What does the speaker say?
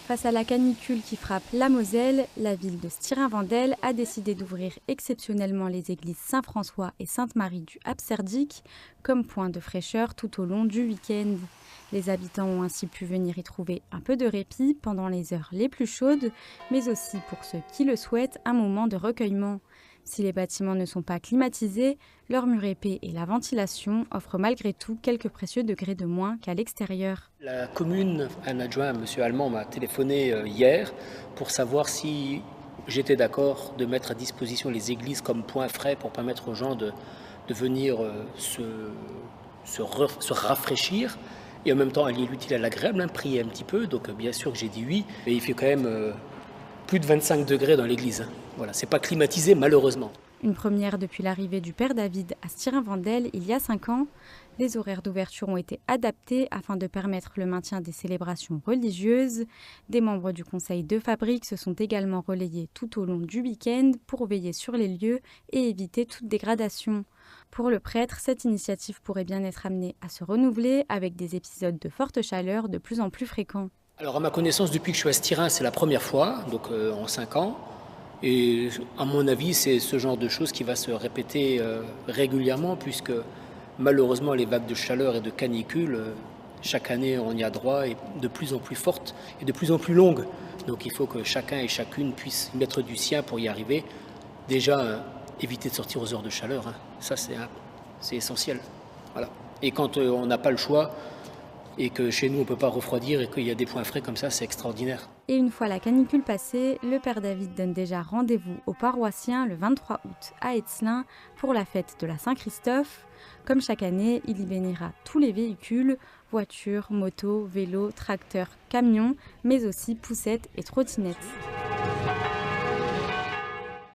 Face à la canicule qui frappe la Moselle, la ville de Stirin-Wendel a décidé d'ouvrir exceptionnellement les églises Saint-François et Sainte-Marie du Abserdique comme point de fraîcheur tout au long du week-end. Les habitants ont ainsi pu venir y trouver un peu de répit pendant les heures les plus chaudes, mais aussi pour ceux qui le souhaitent, un moment de recueillement. Si les bâtiments ne sont pas climatisés, leur mur épais et la ventilation offrent malgré tout quelques précieux degrés de moins qu'à l'extérieur. La commune, un adjoint, M. Allemand, m'a téléphoné hier pour savoir si j'étais d'accord de mettre à disposition les églises comme point frais pour permettre aux gens de venir se rafraîchir et en même temps allier l'utile à l'agréable, prier un petit peu. Donc bien sûr que j'ai dit oui, mais il fait quand même plus de 25 degrés dans l'église. Voilà, c'est pas climatisé malheureusement. Une première depuis l'arrivée du Père David à Stirin-Wendel il y a 5 ans. Les horaires d'ouverture ont été adaptés afin de permettre le maintien des célébrations religieuses. Des membres du conseil de fabrique se sont également relayés tout au long du week-end pour veiller sur les lieux et éviter toute dégradation. Pour le prêtre, cette initiative pourrait bien être amenée à se renouveler avec des épisodes de forte chaleur de plus en plus fréquents. Alors à ma connaissance, depuis que je suis à Stirin, c'est la première fois, donc en 5 ans. Et à mon avis, c'est ce genre de choses qui va se répéter régulièrement, puisque malheureusement les vagues de chaleur et de canicule, chaque année on y a droit, et de plus en plus fortes et de plus en plus longues. Donc il faut que chacun et chacune puisse mettre du sien pour y arriver. Déjà, éviter de sortir aux heures de chaleur, ça c'est essentiel. Voilà. Et quand on n'a pas le choix, et que chez nous on ne peut pas refroidir et qu'il y a des points frais comme ça, c'est extraordinaire. Et une fois la canicule passée, le Père David donne déjà rendez-vous aux paroissiens le 23 août à Étzelin pour la fête de la Saint-Christophe. Comme chaque année, il y bénira tous les véhicules, voitures, motos, vélos, tracteurs, camions, mais aussi poussettes et trottinettes.